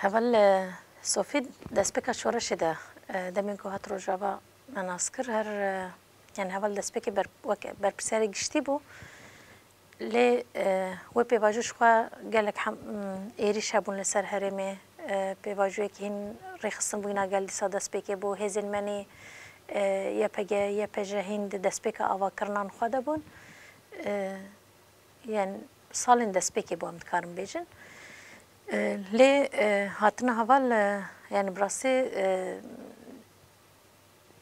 هەڤەل سۆفی دەستپێکە شۆرەشێدا دەمێن کو هات ڕۆژاوا ناناس کرد هەر یان هەڤەل دەستپێکی وەک بەرپرسیاری گشتی بوو لێ وێ پێواژوش خوا gelek êriş hebûn li ser herêmê pêvajoyekî hîn rêxistin bûyîna gel dîsa destpêkê bû hêzên menê YPG YPJ hîn di destpêka avakirinan xwe de bûn yani salên destpêkê bû em dikarin bêjin lê hatina heval yani bi rastî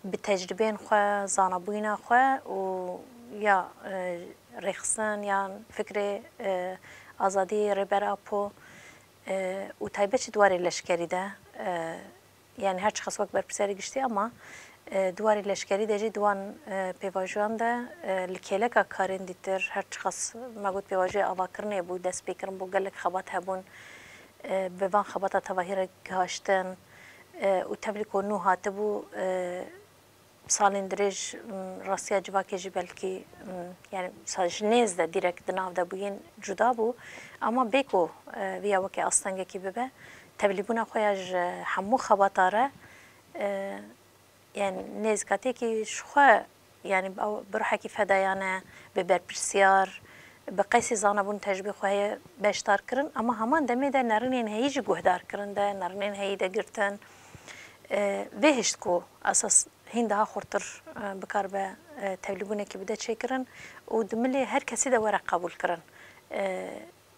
bi tecrübeyên xwe zanabûyîna xwe û ya rêxistin yan fikrê azadiyê rêbera po û taybet jî dwarê leşkerî de yani her çi xas wek berpirsiyarî giştî ama dwarê leşkerî de jî di wan pêvajoyan de li kêleka karên dîtir her çi xas me got pêvajoya avakirinê bû destpêkirin bû gelek xebat hebûn bi van xebata tevahî re gihaştin û tevlî ku nû hatibû salên dirêj rastiya civakê jî belkî yani ji nêz de dîrek di nav de bûyên cuda bû ama bê ku vêya wekî astengekî bibe tevlîbûna xwe ya ji hemû xebata re yani nêzîkatiyekî ji xwe yani bi ruhekî fedayane bi berpirsiyar bi qesî zanabûn tecrübê xwe heye beşdar kirin ama heman demê de nerinên heyî jî guhdar kirin de nerinên heyî de girtin vê hişt ku esas hîn daha xurtir bikar be tevlîbûnekî bide çêkirin û di milê her kesî de were qebûl kirin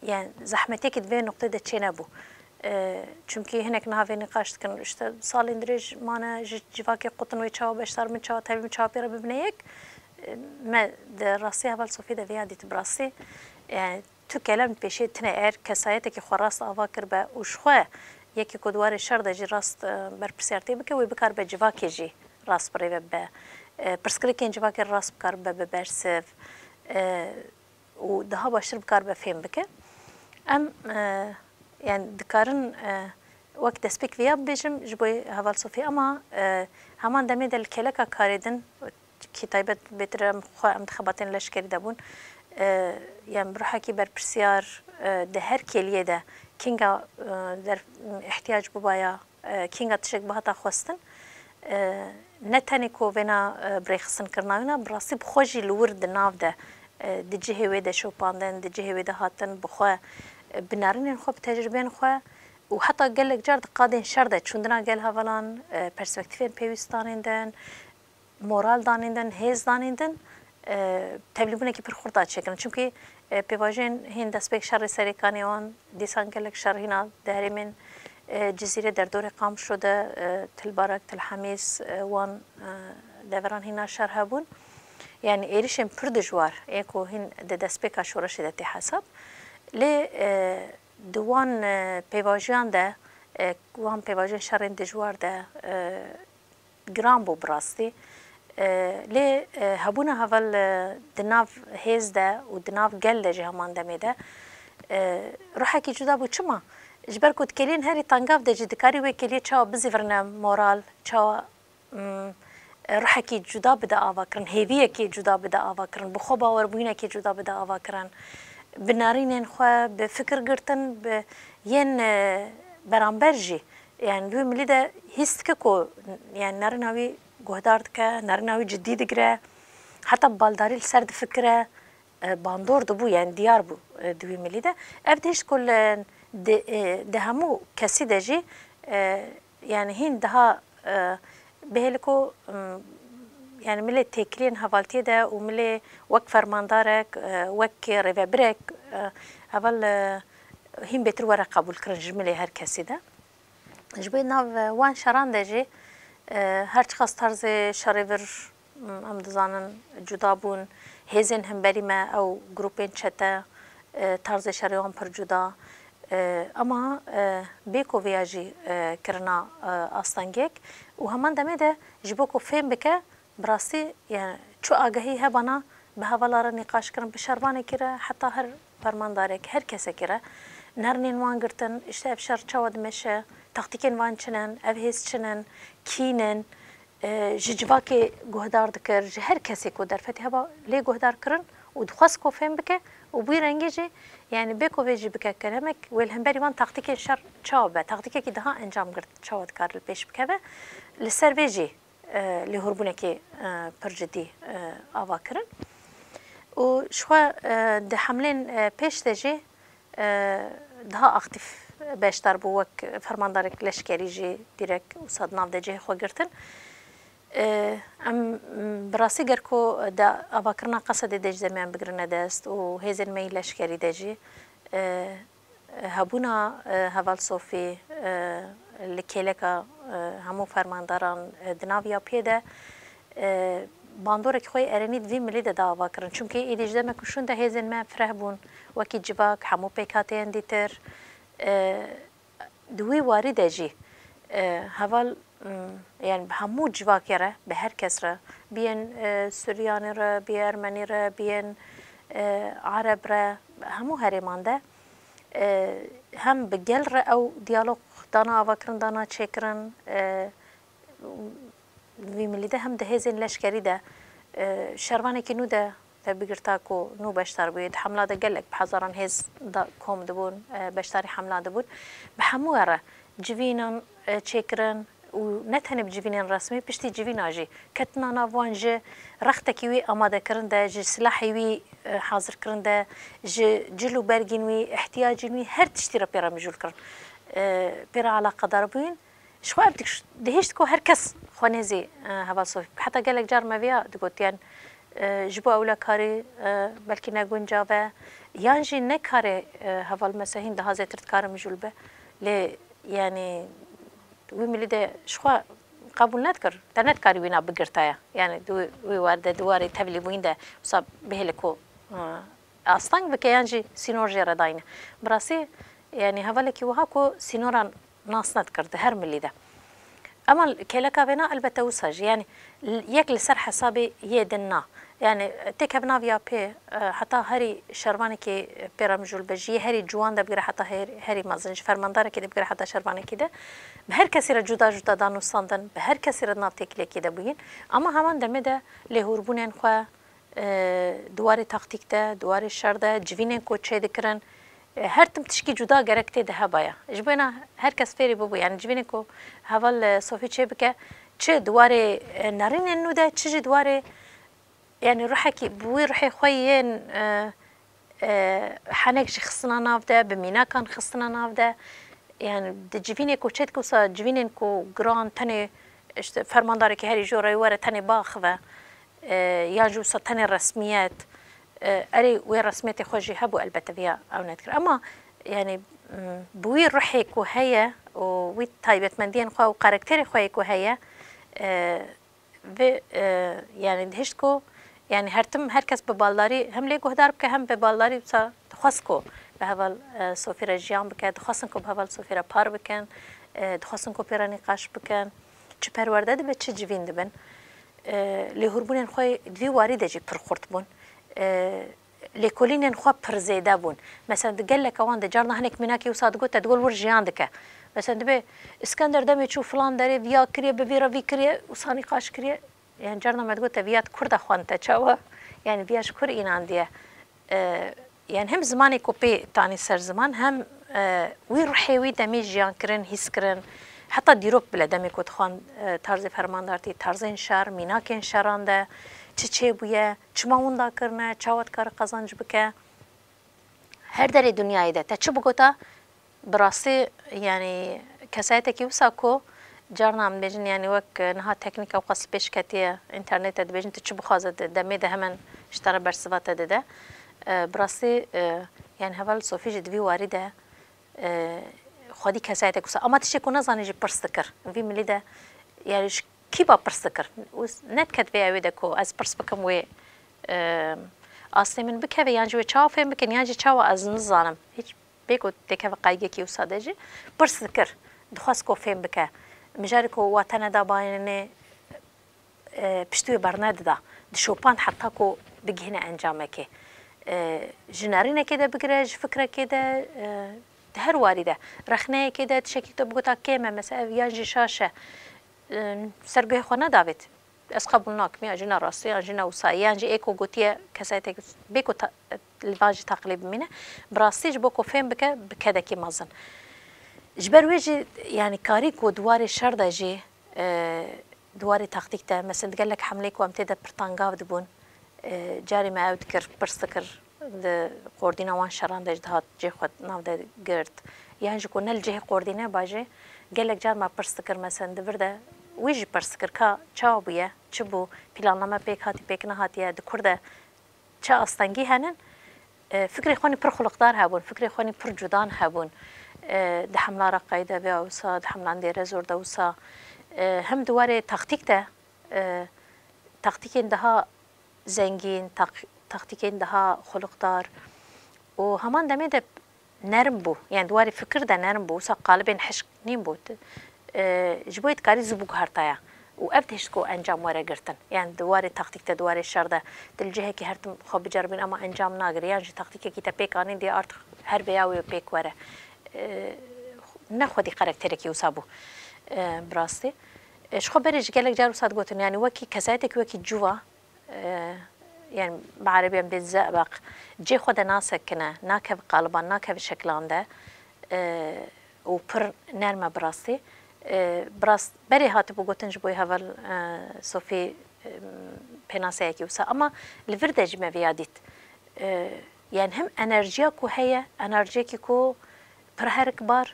yani zehmetekî di vê noqtê de çê nebû çünkü hinek navê nîqaş dikin işte salên dirêj mane ji civakê qutin wê çawa beşdar min çawa tevlî min çawa pê re bibîne yek me di rastî heval Sofî de vêya dît bi rastî yani tu kelem pêşê tune eğer kesayetekî xwe rast ava kir be û ji xwe yekî ku dwarê şer de jî rast berpirsiyar tê bike wê bikar be civakê jî rast birêve be pirsgirêkên civakê rast bikar be bi bersiv û daha baştir bikar be fêm bike em yani dikarin wek destpêk vêya bibêjim ji bo heval Sofî ama heman demê de li kêleka karê din ki taybet bêtir em xwe em di xebatên leşkerî de bûn yani bi ruhekî berpirsiyar di her kêliyê de kînga ihtiyac bibaya kînga tişek bihata xwestin ne tenê ku vêna birêxistinkirinawî ne bi rastî bi xwe jî li wir di nav de di cihê wê de şopandin di cihê wê de hatin bi xwe bi nerinên xwe bi tecrübeyên xwe û heta gelek car di qadên şer de çûndina gel hevalan perspektîfên pêwîst danên din moral danên din hêz danên din tevlîbûnekî pir xurt a çêkirin çünkü pêvajiyên hîn destpêk şerê serêkanê wan dîsan gelek şer hîna di herêmên Cizîrê derdorê Qamişlo de Tilbarak Tilhemîs wan deveran hîna şer hebûn yani êrişên pir dijwar ê ku hîn di destpêka şoreşê de tê hesab lê di wan pêvajiyan de wan pêvajiyên şerên dijwar de giran bû bi rastî lê hebûna heval di nav hêz de û di nav gel de jî heman demê de ruhekî cuda bû çima ji ber ku keliyên herî tangav de jî dikarî wê keliyê çawa bizîvirine moral çawa ruhekî cuda bide avakirin hêviyekî cuda bide avakirin bi xwe bawerbûyînekî cuda bide avakirin bi nerinên xwe bi fikir girtin bi yên beramber jî yani wê milî de hîs dike ku yani nerina wî guhdar dike nerina wî ciddî digire heta baldarî li ser difikire bandor dibû yani diyar bû di wê milî de ev de hişt ku di hemû kesî de jî yani hîn daha bihêle ku yani milê têkiliyên hevaltiyê de û milê wek fermandarek wek rêvebirek heval hîn bêtir were qebûl kirin ji milê her kesî de ji bo nav wan şeran de jî her çi qas tarzê şerê vir em dizanin cuda bûn hêzên hemberî me ew grupên çete tarzê şerê wan pir cuda ama bê ku vêya jî kirina astengek û heman demê de ji bo ku fêm bike bi rastî yani çi agahî hebana bi hevala re nîqaş kirin bi şervanekî re heta her fermandarek her kesekî re nerinên wan girtin işte ev şer çawa dimeşe taktîkên wan çinin ev hêz çinin kînin ji civakê guhdar dikir ji her kesê ku derfetê heba lê guhdar kirin û dixwast ku fêm bike û وبوی رنگی جی یعنی بکو ویجی بکه کلمک ویل هم بری وان تاکتیک شر چاو به تاکتیکی که ده انجام کرد چاو کار پیش بکه لسر ویجی لهربونه که پر جدی آوا کرن و شو ده حملين پیش تجی ده اکتیف بیشتر بو وک فرماندارک لشکری جی دیرک و صد ناو ده جه خو گرتن ام براسي گرکو دا آواکرنا قصد دج زمان بگرنه دست و هزن می لشکری دجی هبونا هوال صوفی لکیلکا همو فرمانداران دناویا پیده باندورك خوي ارنيد في ملي دا واكرن چونكي ايدي جدما كشون دا هيزن ما فرهبون وكي جواك حمو بيكاتين ديتر دوي وارد جي هوال يعني همو جواك يرى بهر كسرة بين سوريان را بين ارمني را بين عرب را همو هرمان ده هم بقل را او ديالوج دانا واكرن دانا تشكرن وی ملی ده هم ده هزین لشکری ده شروانی که نو ده بگرتا کو نو بشتر بود حمله ده گلک بحضران هز دا کم دبون بشتری حمله دبون به همو اره جوینان چکرن و نتنه بجوینان رسمی پشتی جوین آجی کتنا نوان جه رخت کیوی آماده کرنده جه سلاحی وی حاضر کرنده جه جلو برگین وی احتیاجین وی هر تشتی را پیرا مجول کرن پیرا علاقه دار بوین شو أبدك دهشت كو هركس خوانيزي هوا صوفي حتى قالك جار ما فيها دقوت يعني جبوا أولا كاري بلكي نقول جافا يانجي نكاري هوا المساهين ده هذا ترت كارم جلبة لي يعني ويملي ده شو قبول نذكر تنت كاري وينا بقرتايا يعني دو وارد دواري تبلي وين ده وصاب بهلكو أصلاً بكيانجي سينور جرا داينه براسي يعني هوا لكي وهاكو سينوران ناس نذكر هر ملي ده اما كلكا بنا البته وسج يعني يك لسر حسابي يدنا يعني تكبنا فيا بي حتى هري شرباني كي بيرامجول بجي هري جوان ده بقرا حتى هري مازنج فرماندار كده بقرا حتى شرباني كده بهر كسر جدا جدا دانو ساندن بهر كسر نابتك كده بوين اما همان دمده لهوربونن خو دواري تاكتيك ده دواري الشر ده جوينن کو چه دکرن هر تم تشکی جدا گرکته ده بایا جبنا هر کس فری ببو يعني جبینه کو حوال صوفی چه بکه چه دواره نارین انو ده چه دواره يعني روحكي بوي روحي خوين حنك شي خصنا نافده بمينا كان خصنا نافده يعني دجفيني كو تشيت كو سا جفينين كو جران تاني فرمانداري كي هاري جوري ورا تاني باخذه ياجو سا تاني رسميات اري وي رسميتي خوجي هبو البته فيها او نذكر اما يعني بوي روحي كو هيا وي تايبت مندين خو وكاركتيري خوي كو هيا يعني دهشتكو يعني هرتم هركس ببالداري هم ليكو هدار بك هم ببالداري بسا دخواسكو بهوال سوفيرا جيان بك دخواسنكو بهوال سوفيرا بار بكن دخواسنكو بيرا نقاش بكن چه پرورده دبه چه جوین دبن لهربونن خوی دوی وارده جی پرخورت بون لكولين خو برزيدا بون مثلا قال لك وان جارنا هناك مناكي وصادقو تقول ورجي عندك مثلا دبي اسكندر دمي تشوف فلان داري فيا كريا ببيرا في كريا وصاني قاش كريا يعني جارنا ما تقول تبيات كرد اخوانتا تشوا يعني بياش كر ان عندي يعني هم زماني كوبي تاني سر زمان هم وي روحي وي دمي جيان كرن هيس كرن حتى ديروب بلا دمي كنت خوان طرز فرماندارتي طرزين شهر ميناكين شهرانده چه بویه چماون دا کرنه چاوت کار قزانج بکه هر دری دنیای ده تا چه بگوتا براسي يعني كسايته كي وساكو جارنا من بيجن يعني وك نها تكنيكا وقص بيش كاتيه انترنت ده بيجن تشبو خازه دمي ده همن اشترى برسفات ده براسي يعني هبال صوفي جدوي وارده خودي كسايته كوسا اما تشي كو نزاني جي برستكر في ملي ده يعني كيبا برستكر نت كتبي اويده كو از برس بكم وي اصلي من بكه يعني جو تشاف يمكن يعني تشاو از نظام هيك بيكو تكه قايقه كي وسادجي برستكر دخواس كو فين بكه مجاركو واتنا دا باينه بشتوي برناد دا شوبان حتى كو بجهنا انجامك جنارينا كده بقراج فكره كده هر وارده رخنه كده تشكي تبغى كيما مثلا ياجي شاشه سرقه خونه دافيد از قبول ناکمی اجنا راستی اجنا وصایی انجی اکو گوتیه کسایت بیکو الواجی تقلیب منه براستیج بو کو فهم بکه بکدکی مازن جبر ویجی یعنی کاری کو دوار شرده جی دوار تاکتیک ده مثلا قال لك حمله کو امتى ده برتانغاف دبون جاري ما اود كر برستكر د قوردينا وان شران ده جهات جي خد ناو ده گرد يعني جو كنا الجهه قوردينا باجي قال لك جار ما برستكر مثلا دبرده ويجي برستكر كا چاوبيه چبو بلانلama بيك هاتي بيك نه هاتي د كرده چا استنگي هنن فكري خوني پر خلقدار هبون فكري خوني پر جدان هبون د حمله را قاعده به اوسا د حمله انديره زور ده اوسا هم دواره تاکتیک ده تاکتیک اندها زنگین تاکتیک اندها خلقدار و همان دمه ده نرم بو يعني دواره فکر ده نرم بو اوسا قالبین حشق نیم بود جبوید کاری زبوگ هرتایا و ابدهش کو انجام وره گرتن يعني دواره تاکتیک ده دواره شرده دل جهه که هرتم خواب بجربین اما انجام ناگری يعني تاکتیک کی تا پیک آنین دی آرت هر بیاوی پیک وره نخودی قرکترکی اوسا بو براستی شخو بريج قالك جارو صاد قوتن يعني وكي كساتك وكي جوا يعني بعربي بدي الزئبق جي خد ناسك كنا ناكب قالبا ناكب شكلان ده وبر نرمة براستي براست بري هات بقوتن جبوي هفل صوفي بناسيكي وسا أما الفردج ما بياديت يعني هم انرژیاکو هي انرژیکی کو پر هر کبار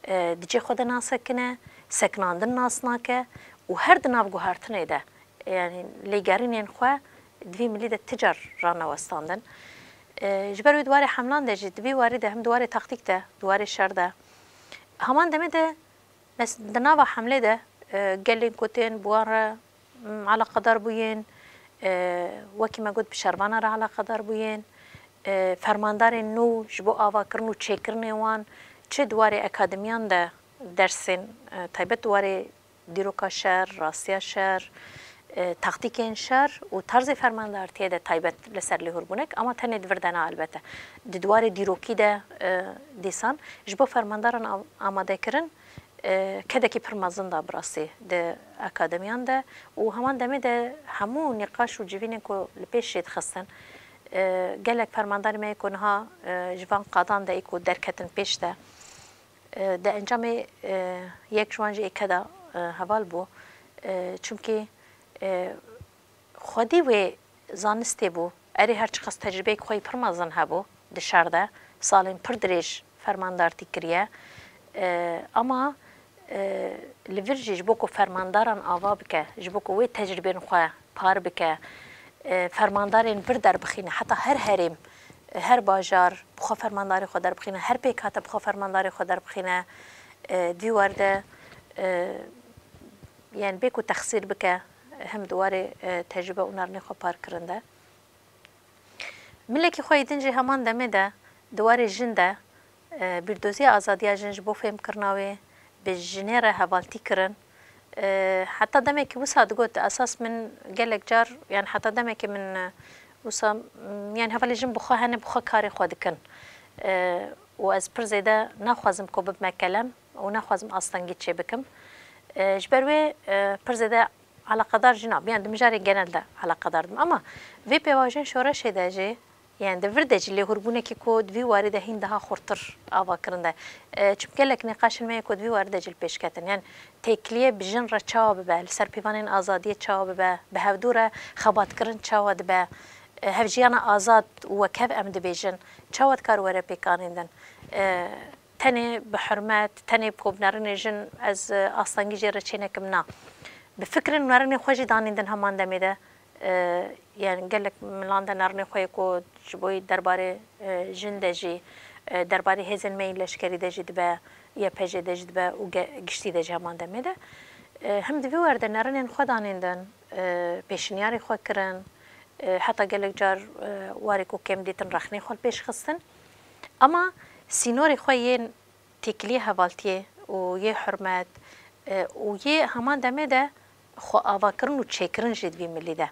دجی خود ناسک کنه سکناندن ناس ناکه و هر دناف گوهرتنه ده يعني ليجارين خوا دوی ملی ده تجار رانا وستاندن جبرو دواره حملان ده جد دوی وارده هم دواره تاکتیک ده دواره شر ده همان دمه ده بس دناوا حمله ده قلين كوتين بواره على قدر بوين وكي ما قلت بشربانه را على قدر بوين فرماندار نو جبو آوا کرنو چیکرنه وان چه دواره اکادمیان ده درسین تایبت دواره دیروکا شهر راستیا شهر تاکتیکین شهر و طرز فرماندارتی ده تایبت لسر لیهور بونک اما تنه دوردنا البته دواره دیروکی ده دیسان جبو فرمانداران آماده کرن کدکی پرمازن ده براسی ده اکادمیان ده و همان دمه ده همو نقاش و جوینه که لپیش شید خستن گلک فرماندار می کنها جوان قادان ده ایکو درکتن پیش ده ده انجام یک جوانج ایکدا حوال بو چونکی خودی و زانسته بو اری هرچی خست تجربه خوی پرمازن هبو ده شرده سالین پر دریج فرماندارتی کریه اما لورجی جبو کو فرمانداران آوا بکه جبو کو وی تجربه نخواه پار بکه فرماندارین بر در بخینه حتی هر هریم هر باجار بخوا فرمانداری خود در بخینه هر پیکات بخوا فرمانداری خود در بخینه دیوارده یعنی بیکو تخصیر بکه هم دواره تجربه اونرنی خو پار کرنده ملکی خوی دنجی همان دمه ده دواره جنده بردوزی آزادی جنج بو فهم کرناوی به جنیر حوالتی کرن حتى دمك وساد قلت أساس من قالك جار يعني حتى دمك من وسا يعني هفالي جنب بخوا هن بخوا كاري خود كن وأز برزيدا ناخذم كوب بما كلام وناخذم أصلا جيت شيء بكم جبروي برزيدا على قدر جناب يعني دمجاري جنال ده على قدر دم أما في بواجن شورا شيء ده جي يعني دفردج اللي هربونه كي كود في وارده هندها خورتر آوا کرنده چون گلک نقاش ما کود في وارده البيش كتن يعني تکلیه بجن را چاو به سر پیوانین آزادی چاو به هفدوره خبات کرن چاو به هفجیانا آزاد و کف امد بیجن چاوت کار وره پیکانیندن تنی بحرمت تنی بکوبنارن جن از آستانگی جره چینکم نا بفكر إنه نرني خوجي دانيندن همان دميده يعني قال لك ملاندا نرني خوي كو جبوي درباري جندجي درباري هزن ميل لشكري دجي دبا يا بيجي دجي دبا وقشتي دجي همان دميده هم دبي ورده نرني خو دانيندن بيشنياري خو كرن حتى قال لك جار واريكو كم ديتن رخني خو بيش خصن اما سينوري خوين تكليه هوالتيه ويه حرمات ويه همان دميده خو آواکرن و چیکرن جد وی ملی ده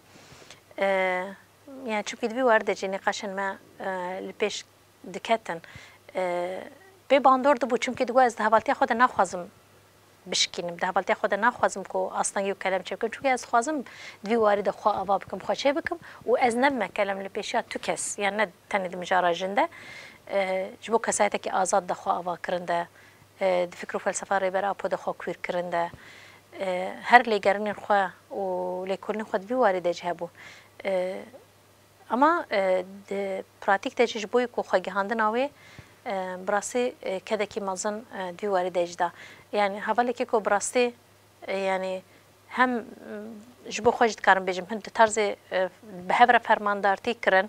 يعني چون که دوی ورده جی نقاشن ما لپیش دکتن به باندور دبو چون که دو از هوالتی خود نخوازم بشکینم ده حالت خود نخوازم که اصلا یو کلم چه بکن چون از خوازم دوی وارد خوا آوا بکم خوا چه بکم و از نم کلم لپیشیا تو کس یعنی نه تنی دمجارا جنده جبو کسایت که آزاد ده خوا آوا کرنده ده فکر و فلسفه ری برای اپو ده خوا کویر کرنده هر لیگرنین خوا و لیکولن خود دوی وارد جهبو اما د پراتیک ده جبوی کو خوا گهاندن آوی براسي كذا كي مازن دوی وارد اجدا يعني حوالی که کو براسي يعني هم جبو خوش دکارم بيجم هند طرز بهبره فرماندارتي کرن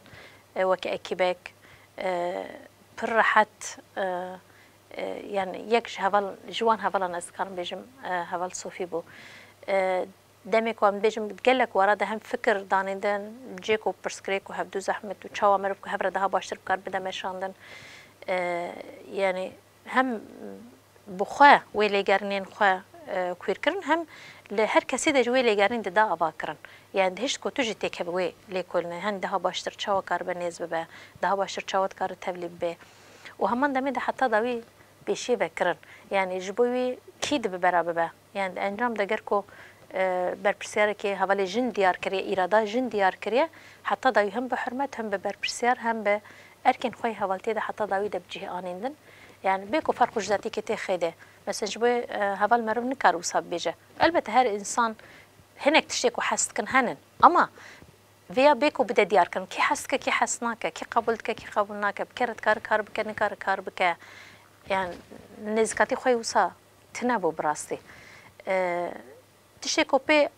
وكي اكيبك پر راحت يعني يكش حوال جوان حوالا ناس دکارم بيجم حوال صوفي بو دمی که هم بیشم گلک وارد هم فکر دانیدن جیکو پرسکریک و هفدو زحمت و چاوا مرب که هفره ده باشتر بکار بدم شاندن يعني هم بخوا ويلي قرنين خوا كوير كرن هم لهر كسي ده جوي لي قرنين ده أبا كرن يعني دهش كو تجي تكبوي ليكولنا هن ده باشتر تشاو كار بنيز ببا ده باشتر تشاوت كار تبليب به وهمان دمي ده حتى داوي بيشي بكرن يعني جبوي كيد ببرا ببا يعني انجام ده جركو برپرسیار که حوالی جن دیار کریه ایرادا جن دیار کریه حتی داوی هم به حرمت هم به برپرسیار هم به ارکن خوی حوالتی ده حتی داوی ده بجه آنیندن يعني بيكو فرق جداتي كتير خيده مثلا جبوي هبال مرب نكار وصاب بيجه البته هر انسان هناك تشتكو حسكن هنن اما فيا بيكو بدا ديار كن كي حسك كي حسناك كي قبلتك كي قبلناك بكرت كار بك نكار كار بك يعني نزكاتي خوي وصا تنابو براستي تشتكو بي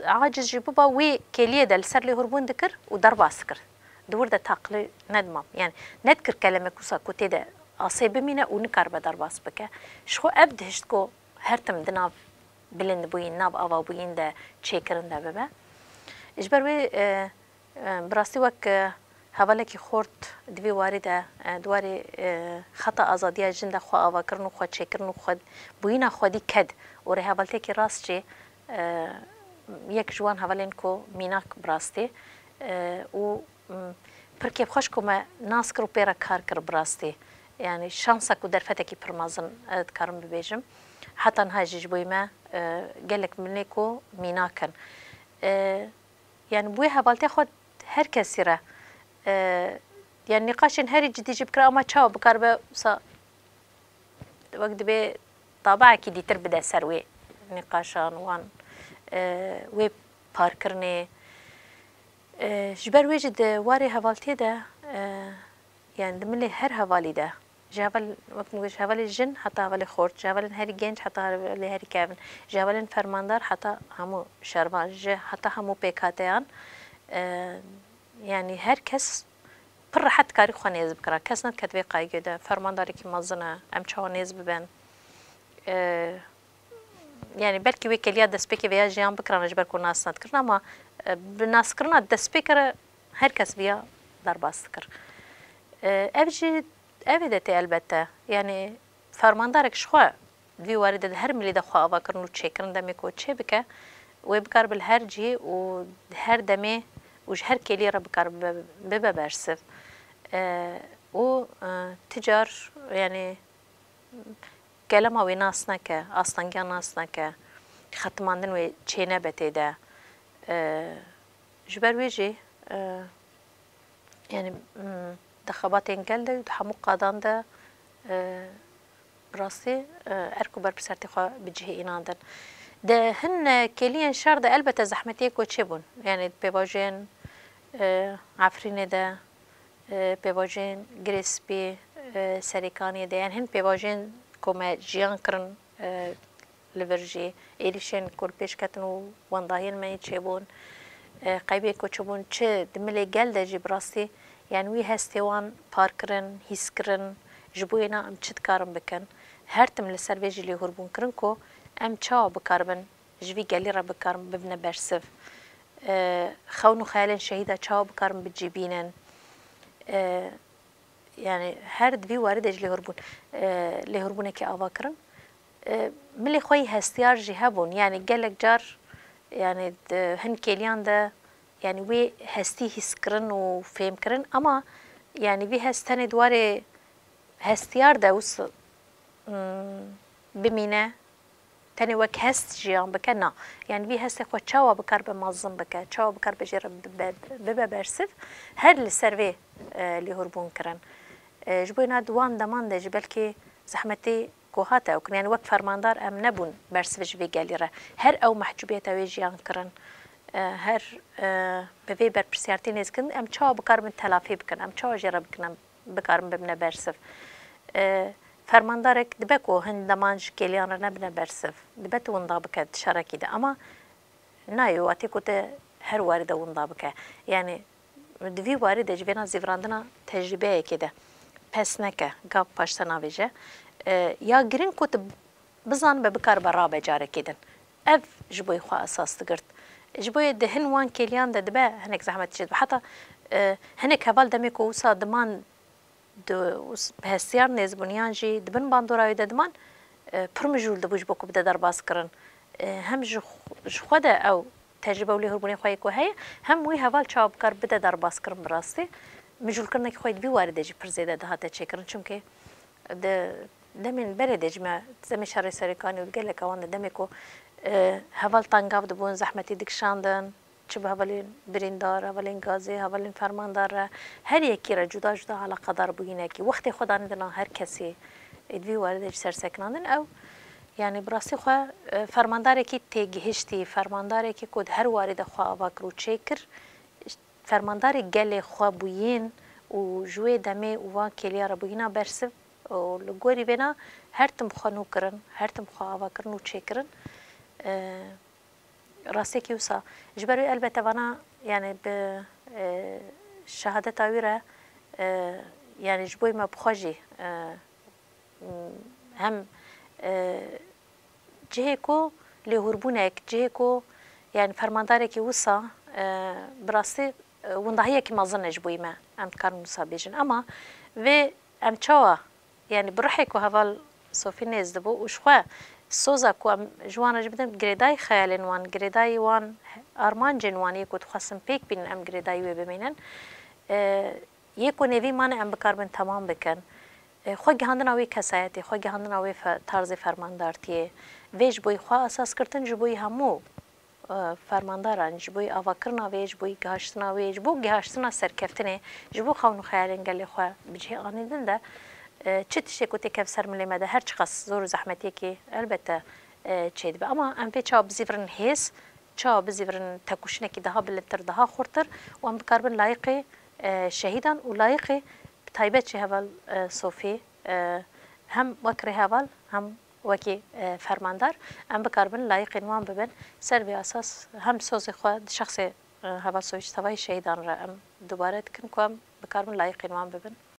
عاجز جبوبا وي كليه دل سر لي هربون دكر وضرب عسكر دور ده تاقلي ندمم يعني نذكر كلامك وصا كنت ده عصيب مينا ونكار بدر باس بك شو أبد هشتكو هرتم دناب بلند بوين ناب أوا بوين ده تشيكرن ده ببا إجبر وي براستي وك هوالك خورت دوی وارده دواری خطا آزادی جنده خو آوا کرن و خو تشيكرن و خود بوينا خودی کد و ره هوالته کی راست چه یک جوان هوالین کو میناک براستی و پرکیب خوش کم ناس کرو پیرا کار کر براستی يعني شانسك ودرفتك برمازن تكرم ببيجم حتى نهاجي جبوي ما قالك منيكو ميناكن يعني بويها بالتي خد هر كسيرة يعني نقاشن هري جدي جبكرا ما تشاو بكاربه صا وقت بي طابع كي دي تربدا سروي نقاشان وان وي باركرني جبر وجد واري هوالتي ده يعني دملي هر هوالي ده جاول وقت نقول جاول الجن حتى هوالي خورت جاول هاري جنج حتى هاري كافن جاول فرماندار حتى همو شربان حتى همو بيكاتيان يعني هر كس بر حد كاري خوانيز بكرا كس نت كتبي قايقه ده فرمانداري كي مزنه ام چوانيز ببن يعني بلكي ويكليا دسبيكي فيا جيان بكرا نجبر كو ناس نتكرنا ما بناس كرنا دسبيكر هر كس فيا درباس كر افجي افيدتي البته يعني فرماندارك شخوا دوی وارد هر ملی دخوا آوا کرن و چیکرن دمی کو چه بکه و بکار بالهر جی و هر دمی و هر کلی را بکار ببرسف و تجار يعني كلام وي ناس نكا اصلا ناس نكا ختماندن و چينه بتيدا جبر ويجي يعني دخباتين قلده حمو قادان ده براسي اركو بر بسرتي خو بجهي اناندن ده هن كليان شر ده البته زحمتي كو تشبون يعني بيواجين عفرين ده بيواجين جريسبي سريكاني ده يعني هن بيواجين كوما جيان كرن لفرجي إيريشين كل بيش كتنو ونداهين ما يتشبون قيبي كو تشبون چه دملي قلده جي براسي يعني وي هستوان باركرن هيسكرن جبوينا ام چت كارم بكن هرتم لسر ويجي لي هربون كرن كو ام چاو بكاربن جوي قالي را بكارم ببنه برسف خونو خيالن شهيدة چاو بكارم بتجيبينن يعني هر دوی وارد اجلی هربون لی هربونه که آوا کرن ملی خوی هستیار جی هبون يعني قالك جار يعني هن كيليان ده يعني وي هستي هس كرن و فهم كرن اما يعني وي هستاني دواري هستيار ده وص بمينه تاني وك هست جیان بکن نه یعنی وی هست خود چاوا بکار به منظم بکه چاوا بکار به جرب به برسف هر لسروی لیهوربون کرن جبوی نه دوام دمان ده جبل که زحمتی کوهاته وکن یعنی وقت فرماندار ام نبون برسف جوی گلیره هر او محجوبیت اوی جیان کرن هر به وی بر پرسیارتی نیز کن ام چاوا بکار من تلافی بکن ام چاوا جرب کنم بکارم ببنه برسف فرماندارك دبكو هند دمانج كليان نبنا برسف دبتو ونضابك شاركي ده اما نايو اتيكو ته هر وارده ونضابك يعني دوی وارده جوینا زیوراندنا تجربه كده پس نکه گاب پاشتنا ویجه یا گرین کت بزن به بکار برابه جاره کدن اف جبوی خوا اساس تگرد جبوی ده هن وان كليان ده دبه هنك زحمت شد حتى هنك هبال دميكو وسا دمان دو بهستیار نزبونیان جی دبن باندورای ددمان پرمجول دبوج بکو بده در باز کرن هم جخوده او تجربه ولی هربونی خواهی که هی هم وی حوال چاب کار بده در باز کرن براستی مجول کرنه که خواهید بی وارده جی پرزیده ده هاته چه کرن چون که دمین برده جمع زمی شهر سریکانی و گله که وانده دمی که حوال تنگاف دبون زحمتی دکشاندن چه به اولین بریندار، اولین گازی، اولین فرماندار، هر یکی را جدا جدا علاقه دار بگینه که وقتی خدا ندنا هر کسی ادوی واردش سرسکناندن او یعنی براستی خو فرمانداری که تگهشتی فرمانداری که کد هر وارد خو آواکرو چکر فرمانداری گله خو بوین و جوی دمه و کلیا را بگینا برسه و لگوری بنا هر تم خانو کرن هر تم خو آواکرن و چکرن راستی که وسا جبري البته وانا يعني ب شهادت اويره يعني جبوي ما بخوجي هم جهكو لهربونك جهكو يعني فرمانداري كي وسا براسي وندهيه كي ما ظن جبوي ما ام كان مسابجن اما و ام تشوا يعني بروحك وهذا صوفي ناس دبو وشخوا سوزا کو جوان جبدن گریدای خیالن وان گریدای وان آرمان جنوانی کو تخصم پیک بین ام گریدای و ببینن یکو نوی من ام بکاربن تمام بکن خو گهاندن اوی کسایتی خو گهاندن اوی طرز فرماندارتی ویج بوی خو اساس کرتن جبوی همو فرمانداران جبوی آواکرنا ویج بوی گهاشتنا ویج بو گهاشتنا سرکفتنه جبو خونو خیالن گلی خو بجه آنیدن ده چه تشتی که تکف سر ملیمه ده هر چقدر زور زحمتی که البته چید به اما ام پی چا بزیورن هیس چا بزیورن تکوشنه که ده بلتر ده خورتر و ام بکاربن لایق شهیدان و لایق تایبت چه هول صوفی هم وکره هول هم وکی فرماندار ام بکاربن لایق نوان ببن سر به اساس هم سوز خود شخص هول سویش توای شهیدان را ام دوباره کن که ام بکاربن لایق نوان ببن